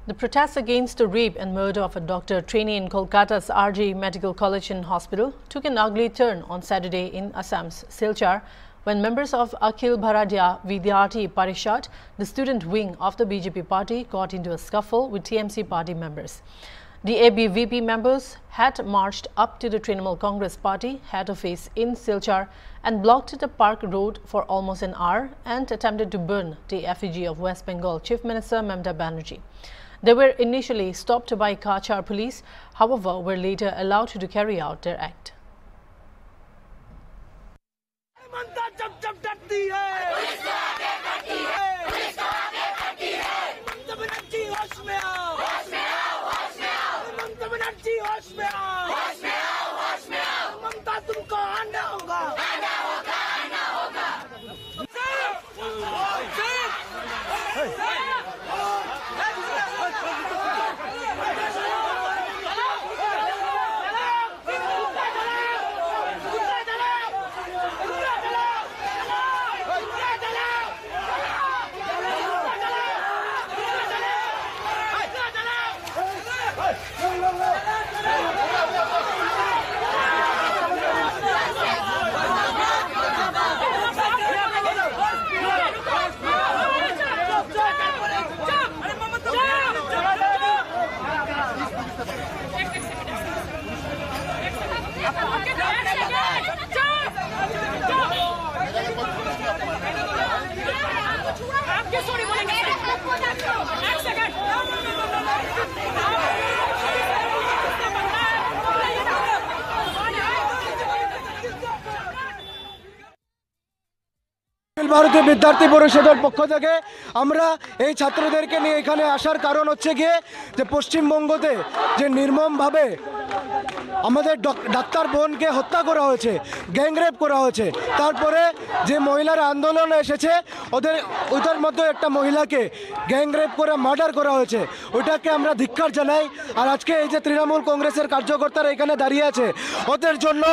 The protests against the rape and murder of a doctor trainee in Kolkata's RG Medical College and Hospital took an ugly turn on Saturday in Assam's Silchar when members of Akhil Bharatiya Vidyarthi Parishad, the student wing of the BJP party, got into a scuffle with TMC party members. The ABVP members had marched up to the Trinamool Congress party head office in Silchar and blocked the Park Road for almost an hour and attempted to burn the effigy of West Bengal Chief Minister Mamata Banerjee. They were initially stopped by Kachar police, however, were later allowed to carry out their act. ভারতীয় বিদ্যার্থী পরিষদের পক্ষ থেকে আমরা এই ছাত্রদেরকে নিয়ে এখানে আসার কারণ হচ্ছে গিয়ে যে পশ্চিমবঙ্গতে যে নির্মমভাবে আমাদের ডাক্তার বোনকে হত্যা করা হয়েছে, গ্যাংরেপ করা হয়েছে, তারপরে যে মহিলারা আন্দোলনে এসেছে ওদের মধ্যে একটা মহিলাকে গ্যাংরেপ করে মার্ডার করা হয়েছে, ওইটাকে আমরা ধিক্কার জানাই। আর আজকে এই যে তৃণমূল কংগ্রেসের কার্যকর্তারা এখানে দাঁড়িয়ে আছে, ওদের জন্য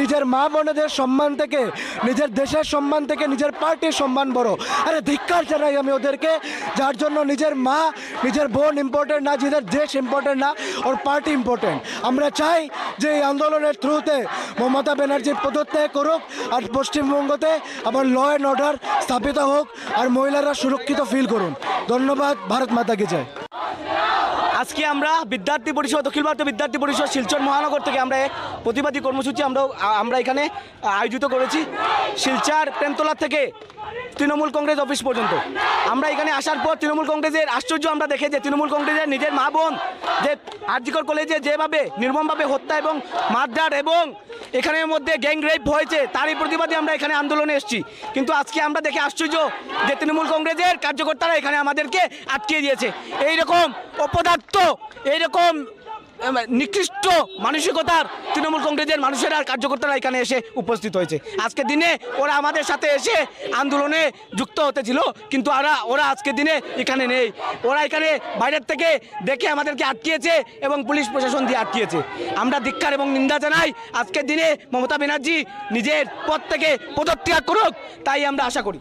নিজের মা বোনেদের সম্মান থেকে, নিজের দেশের সম্মান থেকে নিজের পার্টির সম্মান বড়। আরে ধিক্কার জানাই আমি ওদেরকে, যার জন্য নিজের মা নিজের বোন ইম্পর্টেন্ট না, নিজের দেশ ইম্পর্টেন্ট না, ওর পার্টি ইম্পর্টেন্ট। আমরা চাই যে এই আন্দোলনের থ্রুতে মমতা ব্যানার্জি পদত্যাগ করুক আর পশ্চিমবঙ্গতে আবার ল অ্যান্ড অর্ডার স্থাপিত হোক আর মহিলারা সুরক্ষিত ফিল করুন। ধন্যবাদ। ভারত মাতা কি জয়। আজকে আমরা বিদ্যার্থী পরিষদ, অখিল ভারতীয় বিদ্যার্থী পরিষদ শিলচর মহানগর থেকে আমরা এক প্রতিবাদী কর্মসূচি আমরা এখানে আয়োজিত করেছি। শিলচর প্রেমতলা থেকে তৃণমূল কংগ্রেস অফিস পর্যন্ত আমরা এখানে আসার পর তৃণমূল কংগ্রেসের আশ্চর্য আমরা দেখে যে তৃণমূল কংগ্রেসের নিজের মা বোন যে আরজিকর কলেজে যেভাবে নির্মমভাবে হত্যা এবং মারধর এবং এখানের মধ্যে গ্যাং রেপ হয়েছে, তারই প্রতিবাদে আমরা এখানে আন্দোলনে এসেছি। কিন্তু আজকে আমরা দেখে আশ্চর্য যে তৃণমূল কংগ্রেসের কার্যকর্তারা এখানে আমাদেরকে আটকে দিয়েছে। এইরকম অপদার্থ, এইরকম নিকৃষ্ট মানসিকতার তৃণমূল কংগ্রেসের মানুষেরা কার্যকর্তারা এখানে এসে উপস্থিত হয়েছে। আজকে দিনে ওরা আমাদের সাথে এসে আন্দোলনে যুক্ত হতেছিল, কিন্তু ওরা আজকে দিনে এখানে নেই। ওরা এখানে বাইরের থেকে দেখে আমাদেরকে আটকিয়েছে এবং পুলিশ প্রশাসন দিয়ে আটকিয়েছে। আমরা ধিক্কার এবং নিন্দা জানাই। আজকের দিনে মমতা ব্যানার্জি নিজের পদ থেকে পদত্যাগ করুক, তাই আমরা আশা করি।